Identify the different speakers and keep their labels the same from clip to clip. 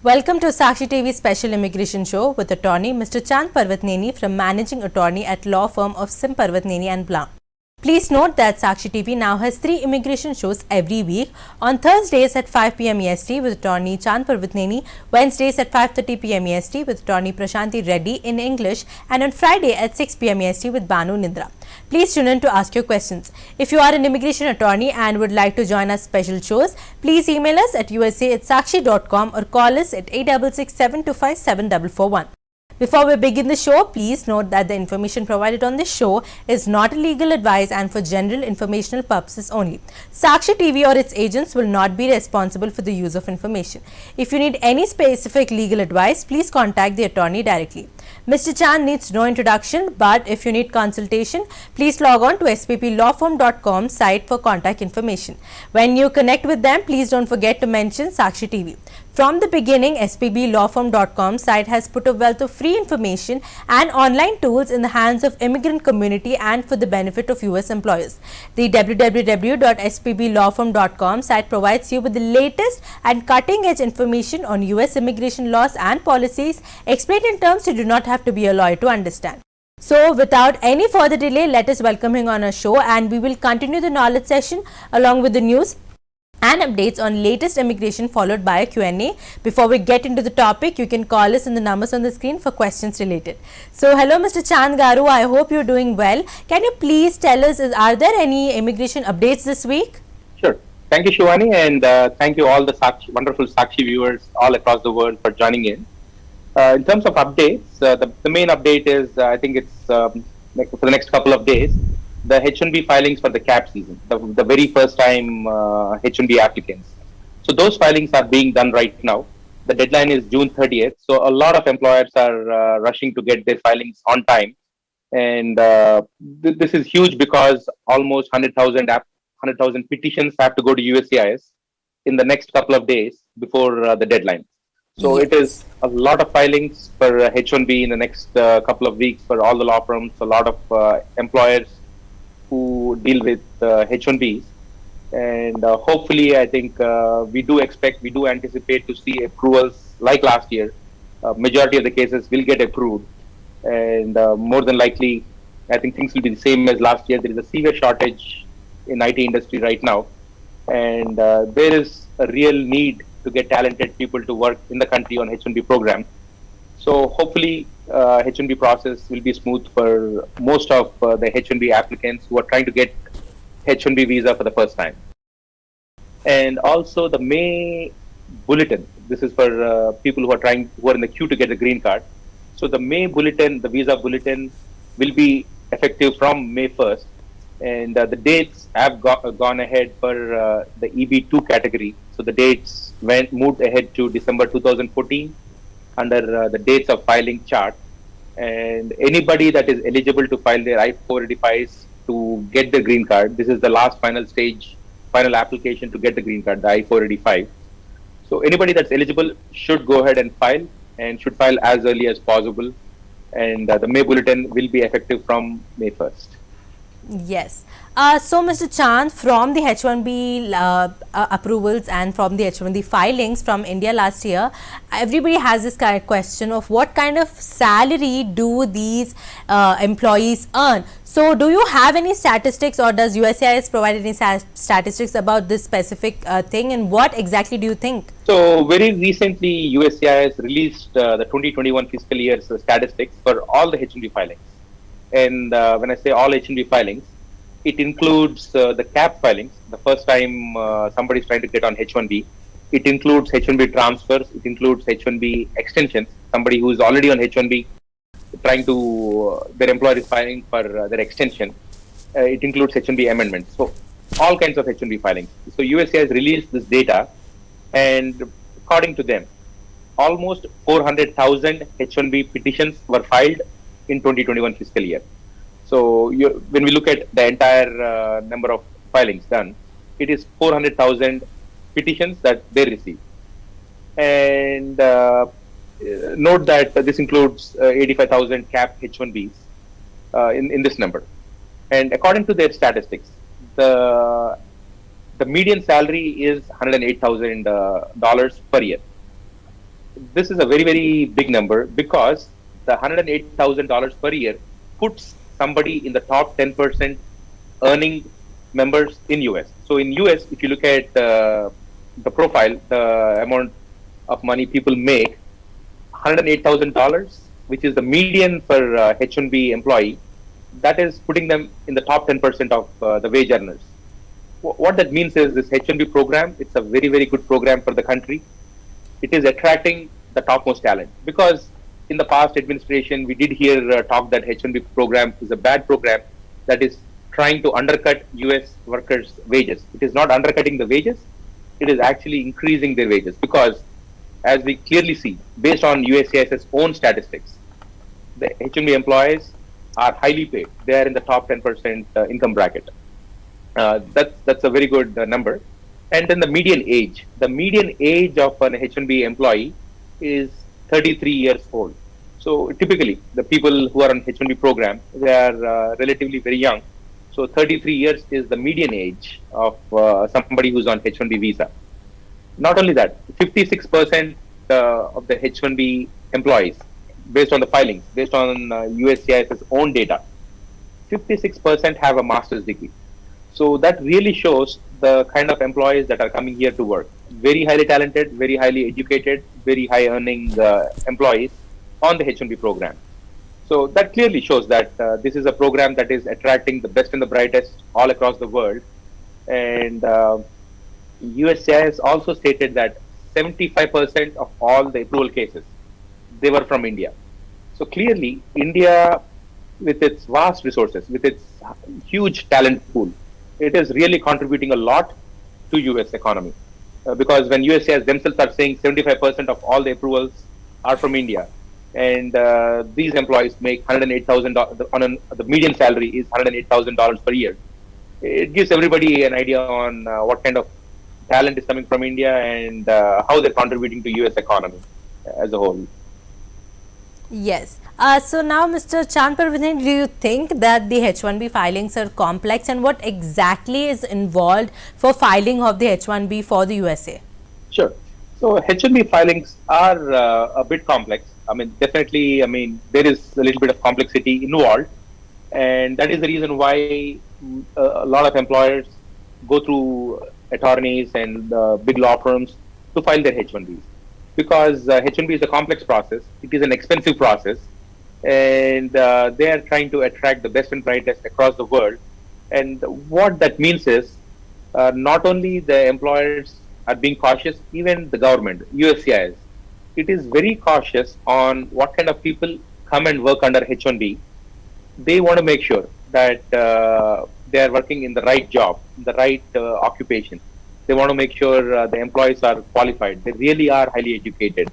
Speaker 1: Welcome to Sakshi TV special immigration show with attorney Mr. Chand Parvathaneni from Managing Attorney at law firm of Sim Parvathaneni and Blanc. Please note that Sakshi TV now has 3 immigration shows every week on Thursdays at 5 p.m. EST with attorney Chand Parvathaneni, Wednesdays at 5:30 p.m. EST with attorney Prashanti Reddy in English, and on Friday at 6 p.m. EST with Banu Nindra. Please tune in to ask your questions. If you are an immigration attorney and would like to join our special shows, please email us at usa@sakshi.com or call us at 8667257441. Before we begin the show, please note that the information provided on this show is not legal advice and for general informational purposes only. Sakshi TV or its agents will not be responsible for the use of information. If you need any specific legal advice, please contact the attorney directly. Mr. Chan needs no introduction, but if you need consultation, please log on to spplawfirm.com site for contact information. When you connect with them, please don't forget to mention Sakshi TV. From the beginning, spplawfirm.com site has put a wealth of free information and online tools in the hands of immigrant community and for the benefit of US employers. The www.spplawfirm.com site provides you with the latest and cutting-edge information on US immigration laws and policies explained in terms you do not have to be a lawyer to understand. So, without any further delay, let us welcome him on our show, and we will continue the knowledge session along with the news and updates on latest immigration, followed by a Q&A. Before we get into the topic, you can call us in the numbers on the screen for questions related. So, hello Mr. Chand Garu, I hope you're doing well. Can you please tell us, are there any immigration updates this week?
Speaker 2: Sure. Thank you, Shivani, and thank you all the wonderful Sakshi viewers all across the world for joining in. In terms of updates, the main update is, I think it's for the next couple of days, the H1B filings for the CAP season, the very first time H1B applicants. So those filings are being done right now. The deadline is June 30th. So a lot of employers are rushing to get their filings on time. And this is huge because almost 100,000 petitions have to go to USCIS in the next couple of days before the deadline. So It is a lot of filings for H1B in the next couple of weeks for all the law firms, a lot of employers who deal with H1Bs, and hopefully I think we do anticipate to see approvals like last year. Majority of the cases will get approved, and more than likely I think things will be the same as last year. There is a severe shortage in IT industry right now, and there is a real need to get talented people to work in the country on H1B program. So hopefully H1B process will be smooth for most of the H1B applicants who are trying to get H1B visa for the first time. And also the May bulletin. This is for people who are in the queue to get the green card. So the May bulletin, the visa bulletin, will be effective from May 1st. And the dates have gone ahead for the EB2 category. So the dates moved ahead to December 2014 under the dates of filing chart. And anybody that is eligible to file their I-485s to get the green card, this is the last final application to get the green card, the I-485. So anybody that's eligible should go ahead and file, and should file as early as possible. And the May bulletin will be effective from May 1st.
Speaker 1: Yes. So, Mr. Chand, from the H1B approvals and from the H1B filings from India last year, everybody has this kind of question of what kind of salary do these employees earn. So, do you have any statistics, or does USCIS provide any statistics about this specific thing, and what exactly do you think?
Speaker 2: So, very recently, USCIS released the 2021 fiscal year's statistics for all the H1B filings. And when I say all H1B filings, it includes the CAP filings, the first time somebody is trying to get on H1B. It includes H1B transfers. It includes H1B extensions. Somebody who is already on H1B trying to, their employer is filing for their extension. It includes H1B amendments. So all kinds of H1B filings. So USCIS has released this data, and according to them, almost 400,000 H1B petitions were filed in 2021 fiscal year. So when we look at the entire number of filings done, it is 400,000 petitions that they receive. And note that this includes 85,000 CAP H1Bs in this number. And according to their statistics, the median salary is $108,000 per year. this is a very, very big number because the $108,000 per year puts somebody in the top 10% earning members in US. So in US, if you look at the profile, the amount of money people make, $108,000, which is the median for H1B employee, that is putting them in the top 10% of the wage earners. What that means is this H1B program, it's a very, very good program for the country. It is attracting the topmost talent because in the past administration, we did hear talk that H1B program is a bad program that is trying to undercut US workers' wages. It is not undercutting the wages, it is actually increasing their wages because as we clearly see, based on USCIS's own statistics, the H1B employees are highly paid. They are in the top 10% income bracket. That's a very good number. And then the median age of an H1B employee is 33 years old. So typically, the people who are on H1B program, they are relatively very young. So 33 years is the median age of somebody who's on H1B visa. Not only that, 56% of the H1B employees, based on the filings, based on USCIS's own data, 56% have a master's degree. So that really shows the kind of employees that are coming here to work. Very highly talented, very highly educated, very high earning employees on the H1B program. So that clearly shows that this is a program that is attracting the best and the brightest all across the world. And USCIS also stated that 75% of all the approval cases, they were from India. So clearly, India, with its vast resources, with its huge talent pool, it is really contributing a lot to US economy. Because when USCIS themselves are saying 75% of all the approvals are from India, and these employees make $108,000 the median salary is $108,000 per year. It gives everybody an idea on what kind of talent is coming from India and how they're contributing to US economy as a whole.
Speaker 1: Yes. So now, Mr. Parvathaneni, do you think that the H1B filings are complex, and what exactly is involved for filing of the H1B for the USA?
Speaker 2: Sure. So H1B filings are a bit complex. I mean, definitely, I mean, there is a little bit of complexity involved, and that is the reason why a lot of employers go through attorneys and big law firms to file their H1Bs. Because H1B is a complex process, it is an expensive process, and they are trying to attract the best and brightest across the world. And what that means is not only the employers are being cautious, even the government, USCIS, it is very cautious on what kind of people come and work under H1B. They want to make sure that they are working in the right job, the right occupation. They want to make sure the employees are qualified. They really are highly educated.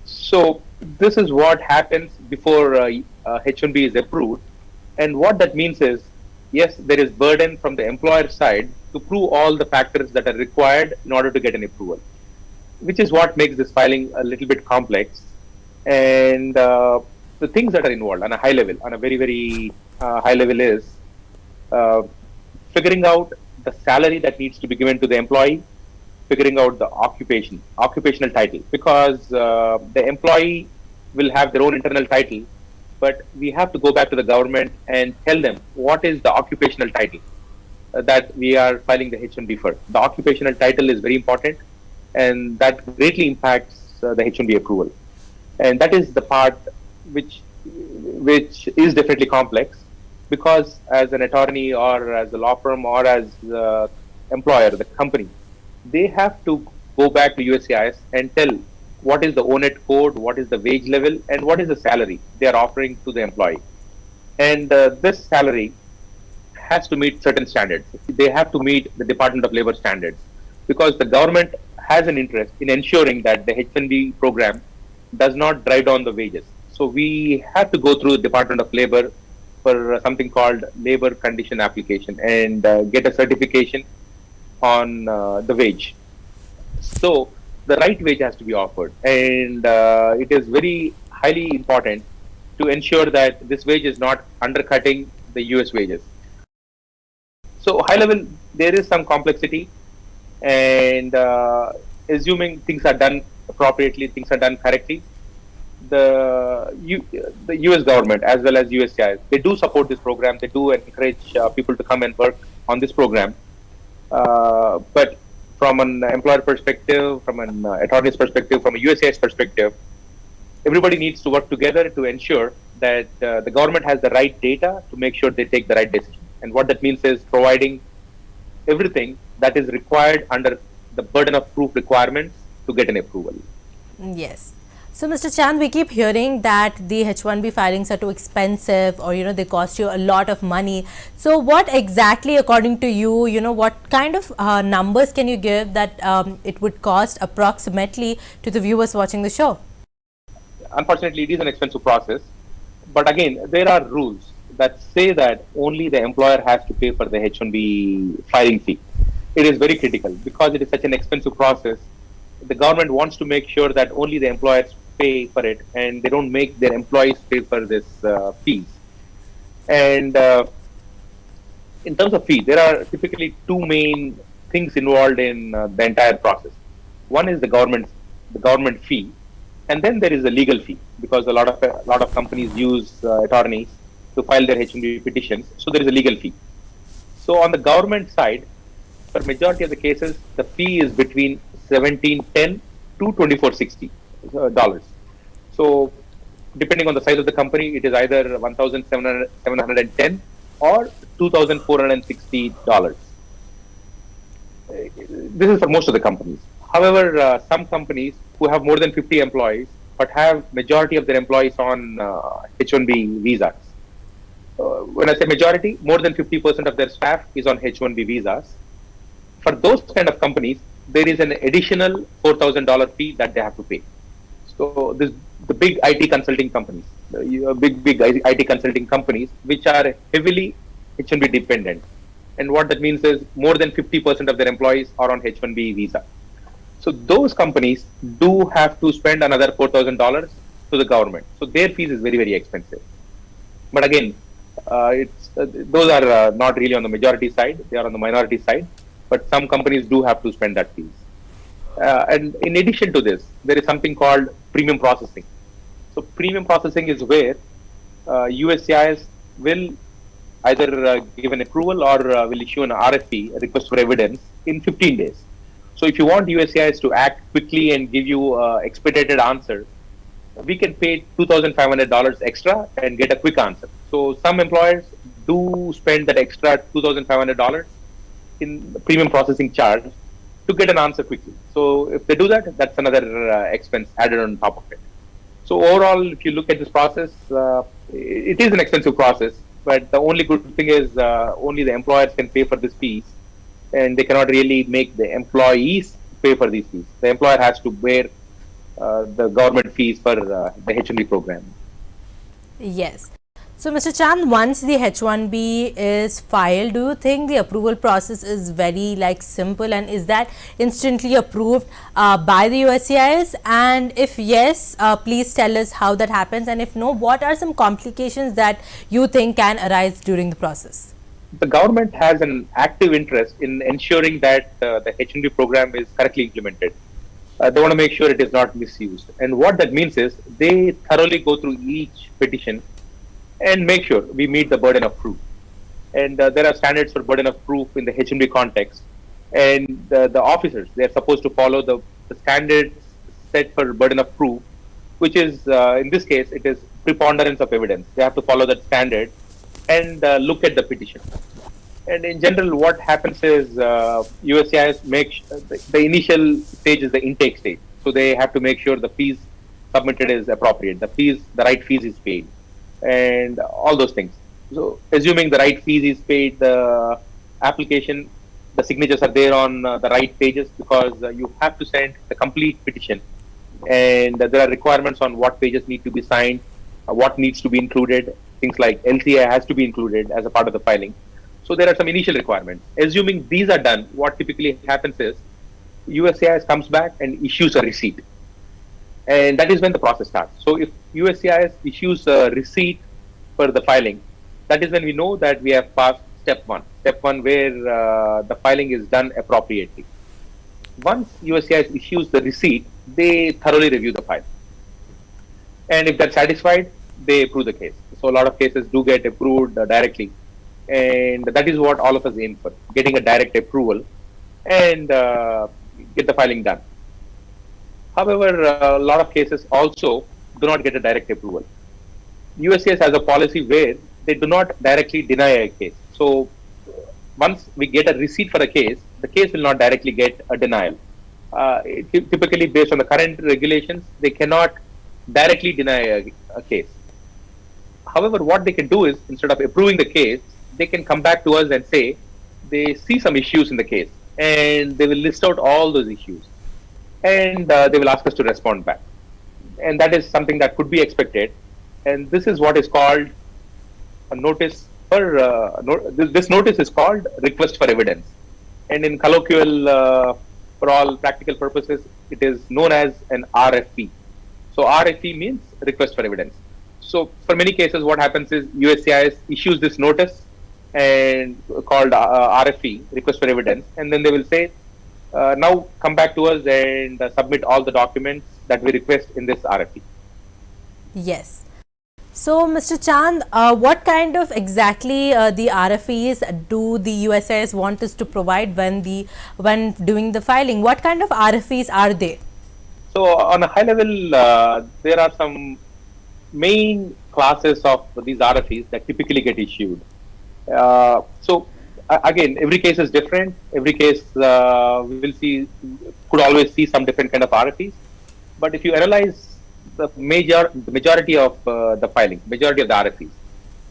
Speaker 2: So this is what happens before H1B is approved. And what that means is, yes, there is burden from the employer side to prove all the factors that are required in order to get an approval, which is what makes this filing a little bit complex. And the things that are involved on a high level, on a very, very high level is figuring out the salary that needs to be given to the employee, figuring out the occupational title, because the employee will have their own internal title, but we have to go back to the government and tell them what is the occupational title that we are filing the H1B for. The occupational title is very important, and that greatly impacts the H1B approval. And that is the part which is definitely complex, because as an attorney or as a law firm or as the employer, the company, they have to go back to USCIS and tell what is the ONET code, what is the wage level, and what is the salary they are offering to the employee. And this salary has to meet certain standards. They have to meet the Department of Labor standards, because the government has an interest in ensuring that the H1B program does not drive down the wages. So we have to go through the Department of Labor for something called labor condition application and get a certification on the wage. So the right wage has to be offered, and it is very highly important to ensure that this wage is not undercutting the US wages. So high level, there is some complexity, and assuming things are done appropriately, things are done correctly, the US government as well as USCIS, they do support this program. They do encourage people to come and work on this program. But from an employer perspective, from an attorney's perspective, from a USCIS perspective, everybody needs to work together to ensure that the government has the right data to make sure they take the right decision. And what that means is providing everything that is required under the burden of proof requirements to get an approval.
Speaker 1: Yes. So, Mr. Chand, we keep hearing that the H1B filings are too expensive, or they cost you a lot of money. So, what exactly, according to you, what kind of numbers can you give that it would cost approximately to the viewers watching the show?
Speaker 2: Unfortunately, it is an expensive process. But again, there are rules that say that only the employer has to pay for the H1B filing fee. It is very critical because it is such an expensive process. The government wants to make sure that only the employers pay for it and they don't make their employees pay for this fees. And in terms of fee, there are typically two main things involved in the entire process. One is the government fee, and then there is a legal fee because a lot of companies use attorneys to file their H1B petitions. So there is a legal fee. So on the government side, for majority of the cases, the fee is between $17.10 to $24.60. So depending on the size of the company, it is either $1,710 or $2,460. This is for most of the companies. However, some companies who have more than 50 employees but have majority of their employees on H1B visas. When I say majority, more than 50% of their staff is on H1B visas. For those kind of companies, there is an additional $4,000 fee that they have to pay. So the big IT consulting companies, big IT consulting companies, which are heavily H1B dependent. And what that means is more than 50% of their employees are on H1B visa. So those companies do have to spend another $4,000 to the government. So their fees is very, very expensive. But again, those are not really on the majority side. They are on the minority side. But some companies do have to spend that fees. And in addition to this, there is something called premium processing. So premium processing is where USCIS will either give an approval or will issue an RFE, a request for evidence, in 15 days. So if you want USCIS to act quickly and give you an expedited answer, we can pay $2,500 extra and get a quick answer. So some employers do spend that extra $2,500 in premium processing charge to get an answer quickly. So if they do that, that's another expense added on top of it. So overall, if you look at this process, it is an expensive process, but the only good thing is only the employers can pay for these fees, and they cannot really make the employees pay for these fees. The employer has to bear the government fees for the H1B program.
Speaker 1: Yes. So, Mr. Chand, once the H1B is filed, do you think the approval process is very simple, and is that instantly approved by the USCIS? And if yes, please tell us how that happens, and if no, what are some complications that you think can arise during the process?
Speaker 2: The government has an active interest in ensuring that the H1B program is correctly implemented. They want to make sure it is not misused. And what that means is they thoroughly go through each petition and make sure we meet the burden of proof. And there are standards for burden of proof in the H1B context. And the officers, they are supposed to follow the standards set for burden of proof, which is, in this case, it is preponderance of evidence. They have to follow that standard and look at the petition. And in general, what happens is USCIS makes the initial stage is the intake stage. So they have to make sure the fees submitted is appropriate, the right fees is paid, and all those things. So assuming the right fees is paid, the application, the signatures are there on the right pages, because you have to send the complete petition, and there are requirements on what pages need to be signed, what needs to be included. Things like LCA has to be included as a part of the filing. So there are some initial requirements. Assuming these are done, what typically happens is USCIS comes back and issues a receipt. And that is when the process starts. So if USCIS issues a receipt for the filing, that is when we know that we have passed step one. Step one where the filing is done appropriately. Once USCIS issues the receipt, they thoroughly review the file. And if they're satisfied, they approve the case. So a lot of cases do get approved directly. And that is what all of us aim for, getting a direct approval and get the filing done. However, a lot of cases also do not get a direct approval. USCIS has a policy where they do not directly deny a case. So once we get a receipt for a case, the case will not directly get a denial. Typically, based on the current regulations, they cannot directly deny a case. However, what they can do is, instead of approving the case, they can come back to us and say they see some issues in the case, and they will list out all those issues, and they will ask us to respond back. And that is something that could be expected. And this is what is called a notice for, this notice is called request for evidence. And in colloquial, for all practical purposes, it is known as an RFE. So RFE means request for evidence. So for many cases, what happens is USCIS issues this notice and called RFE, request for evidence, and then they will say, now come back to us and submit all the documents that we request in this RFE.
Speaker 1: Yes. So, Mr. Chand, what kind of exactly the RFEs do the USCIS want us to provide when doing the filing? What kind of RFEs are they?
Speaker 2: So, on a high level, there are some main classes of these RFEs that typically get issued. Again, every case is different. Every case could always see some different kind of RFEs. But if you analyze the majority of the filing, majority of the RFEs,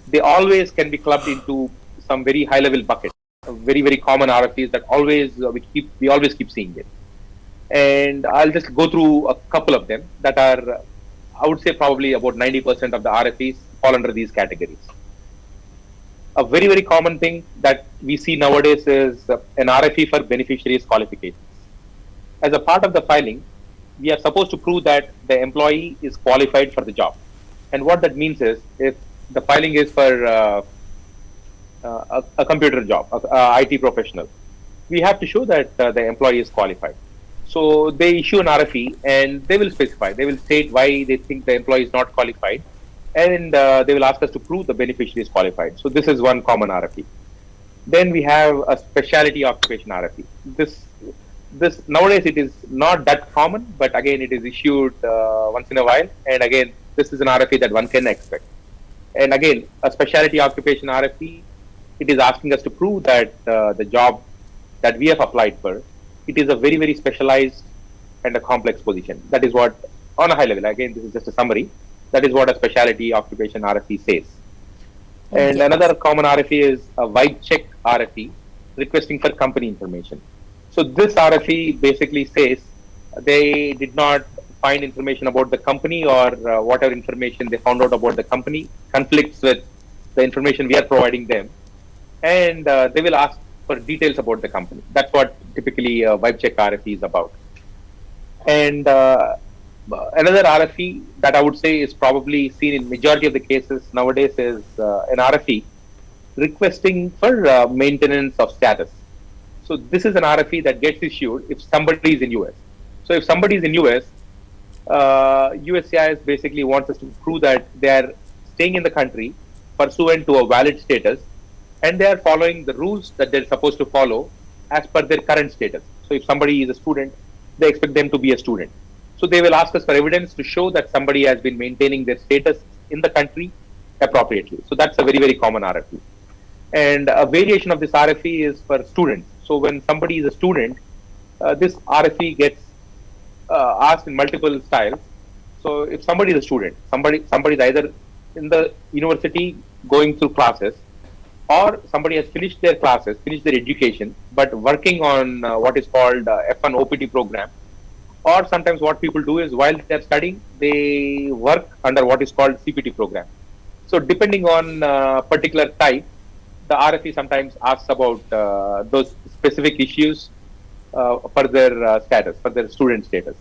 Speaker 2: they always can be clubbed into some very high level bucket, very, very common RFEs that we always keep seeing it. And I'll just go through a couple of them that are, I would say probably about 90% of the RFEs fall under these categories. A very, very common thing that we see nowadays is an RFE for beneficiaries qualifications. As a part of the filing, we are supposed to prove that the employee is qualified for the job. And what that means is, if the filing is for a computer job, a IT professional, we have to show that the employee is qualified. So they issue an RFE and they will specify, they will state why they think the employee is not qualified, and they will ask us to prove the beneficiary is qualified. So this is one common RFE. Then we have a specialty occupation RFE. This nowadays it is not that common, but again it is issued once in a while, and again this is an RFE that one can expect. And again, a specialty occupation RFE, it is asking us to prove that the job that we have applied for, it is a very, very specialized and a complex position. That is what, on a high level, again this is just a summary, that is what a specialty occupation RFE says. And yes, another common RFE is a vibe check RFE, requesting for company information. So this RFE basically says they did not find information about the company, or whatever information they found out about the company conflicts with the information we are providing them, and they will ask for details about the company. That's what typically vibe check RFE is about. And another RFE that I would say is probably seen in majority of the cases nowadays is an RFE requesting for maintenance of status. So this is an RFE that gets issued if somebody is in US. So if somebody is in US, USCIS basically wants us to prove that they are staying in the country pursuant to a valid status, and they are following the rules that they're supposed to follow as per their current status. So if somebody is a student, they expect them to be a student. So they will ask us for evidence to show that somebody has been maintaining their status in the country appropriately. So that's a very, very common RFE. And a variation of this RFE is for students. So when somebody is a student, this RFE gets asked in multiple styles. So if somebody is a student, somebody is either in the university going through classes, or somebody has finished their classes, finished their education, but working on what is called F1 OPT program. Or sometimes what people do is, while they're studying, they work under what is called CPT program. So depending on particular type, the RFE sometimes asks about those specific issues for their status, for their student status.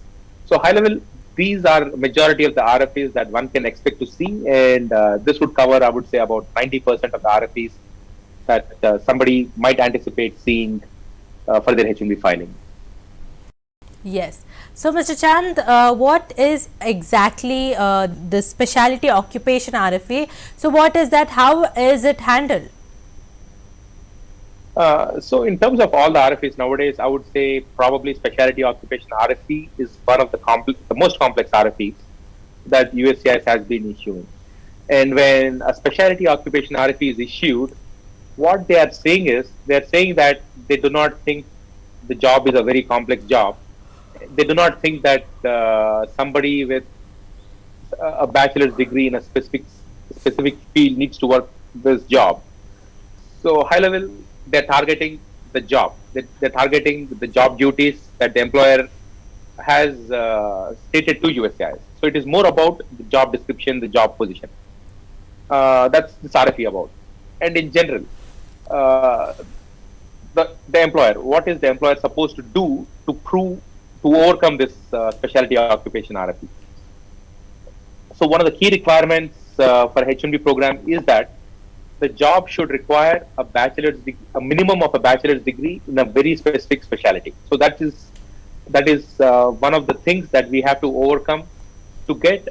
Speaker 2: So high level, these are majority of the RFEs that one can expect to see, and this would cover, I would say, about 90% of the RFEs that somebody might anticipate seeing for their H1B filing.
Speaker 1: Yes. So, Mr. Chand, what is exactly the specialty occupation RFE? So, what is that? How is it handled?
Speaker 2: So in terms of all the RFEs nowadays, I would say probably specialty occupation RFE is one of the most complex RFEs that USCIS has been issuing. And when a specialty occupation RFE is issued, what they are saying is they are saying that they do not think the job is a very complex job. They do not think that somebody with a bachelor's degree in a specific field needs to work this job. So high level, they're targeting the job. They're targeting the job duties that the employer has stated to USCIS. So it is more about the job description, the job position. That's this RFE about. And in general, uh, the employer, what is the employer supposed to do to overcome this specialty occupation RFE? So one of the key requirements for H1B program is that the job should require a minimum of a bachelor's degree in a very specific specialty. So that is one of the things that we have to overcome to get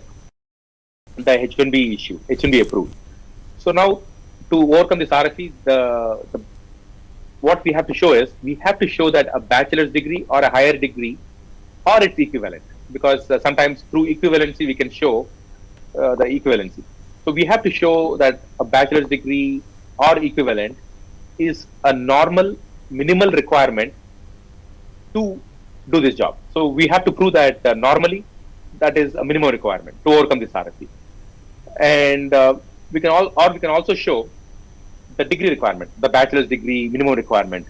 Speaker 2: the H1B approved. So now to overcome this RFE, what we have to show is we have to show that a bachelor's degree or a higher degree or its equivalent, because sometimes through equivalency we can show the equivalency. So we have to show that a bachelor's degree or equivalent is a normal minimal requirement to do this job. So we have to prove that normally that is a minimum requirement to overcome this RFE. And we can also show the degree requirement, the bachelor's degree minimum requirement.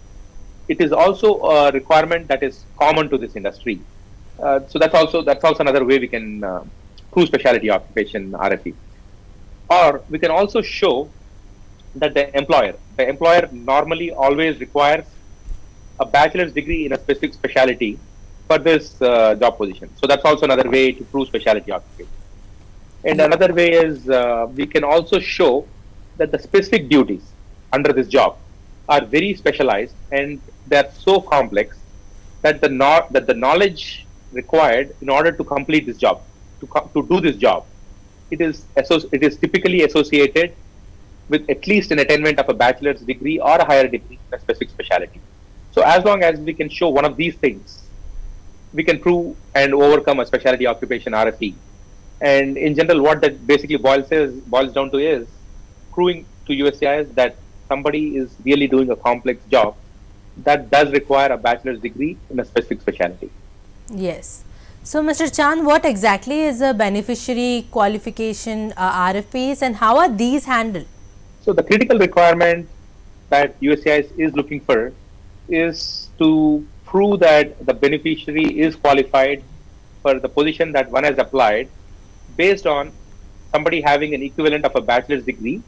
Speaker 2: It is also a requirement that is common to this industry. So that's also another way we can prove specialty occupation RFE. Or we can also show that the employer normally always requires a bachelor's degree in a specific specialty for this job position. So that's also another way to prove specialty occupation. And another way is we can also show that the specific duties under this job are very specialized and they're so complex that the knowledge required in order to complete this job, to do this job, it is typically associated with at least an attainment of a bachelor's degree or a higher degree in a specific specialty. So as long as we can show one of these things, we can prove and overcome a specialty occupation RFE. And in general, what that basically boils down to is proving to USCIS that somebody is really doing a complex job that does require a bachelor's degree in a specific specialty.
Speaker 1: Yes. So, Mr. Chand, what exactly is a beneficiary qualification RFEs and how are these handled?
Speaker 2: So the critical requirement that USCIS is looking for is to prove that the beneficiary is qualified for the position that one has applied based on somebody having an equivalent of a bachelor's degree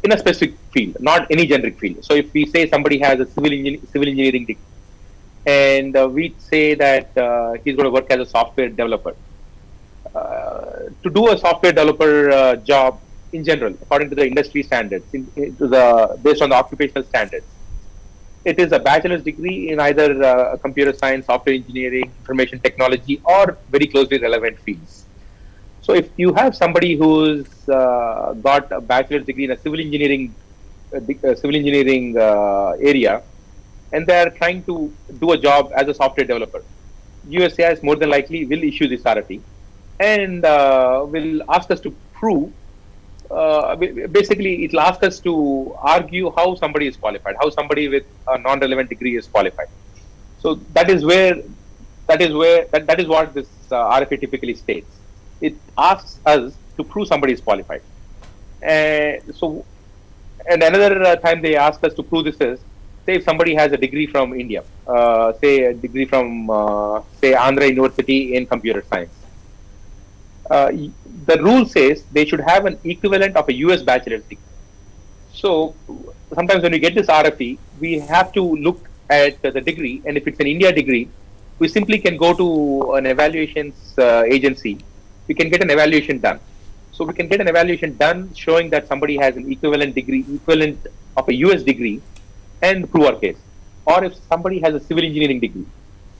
Speaker 2: in a specific field, not any generic field. So if we say somebody has a civil engineering degree, and we say that he's going to work as a software developer. To do a software developer job in general, according to the industry standards, based on the occupational standards, it is a bachelor's degree in either computer science, software engineering, information technology, or very closely relevant fields. So if you have somebody who's got a bachelor's degree in a civil engineering area, and they are trying to do a job as a software developer, USCIS more than likely will issue this RFE and will ask us to prove. Basically, it will ask us to argue how somebody is qualified, how somebody with a non-relevant degree is qualified. So that is what this RFE typically states. It asks us to prove somebody is qualified. And another time they ask us to prove this is, say if somebody has a degree from India, say a degree from say Andhra University in computer science. The rule says they should have an equivalent of a US bachelor's degree. So sometimes when we get this RFE, we have to look at the degree, and if it's an India degree, we simply can go to an evaluations agency. We can get an evaluation done. So we can get an evaluation done showing that somebody has an equivalent of a US degree, and prove our case. Or if somebody has a civil engineering degree,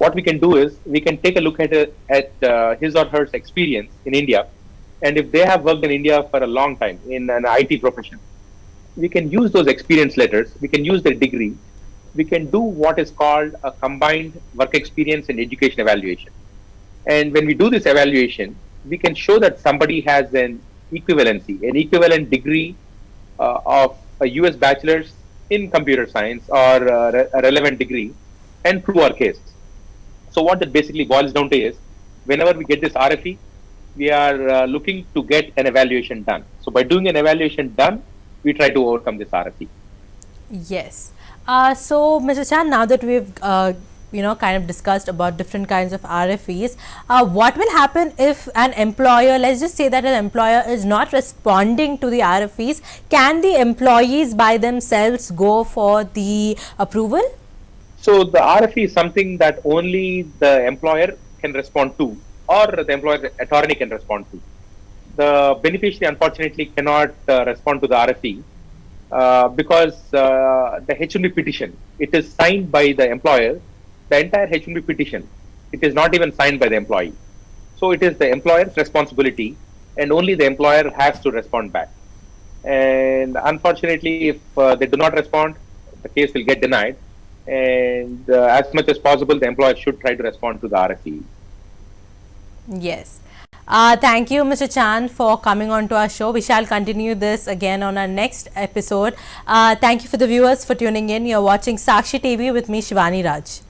Speaker 2: what we can do is we can take a look at his or her experience in India, and if they have worked in India for a long time in an IT profession, we can use those experience letters, we can use their degree, we can do what is called a combined work experience and education evaluation. And when we do this evaluation, we can show that somebody has an equivalent degree of a US bachelor's in computer science or a relevant degree, and prove our case. So what that basically boils down to is, whenever we get this RFE, we are looking to get an evaluation done. So by doing an evaluation done, we try to overcome this RFE.
Speaker 1: Yes. So, Mr. Chan, now that we've kind of discussed about different kinds of RFEs, what will happen if an employer, let's just say that an employer is not responding to the RFEs? Can the employees by themselves go for the approval?
Speaker 2: So the RFE is something that only the employer can respond to, or the employer's attorney can respond to. The beneficiary unfortunately cannot respond to the RFE because the H1B petition, it is signed by the employer. The entire H1B petition, it is not even signed by the employee. So it is the employer's responsibility, and only the employer has to respond back. And unfortunately, if they do not respond, the case will get denied. And as much as possible, the employer should try to respond to the RFE.
Speaker 1: Yes. Thank you, Mr. Chan, for coming on to our show. We shall continue this again on our next episode. Thank you for the viewers for tuning in. You're watching Sakshi TV with me, Shivani Raj.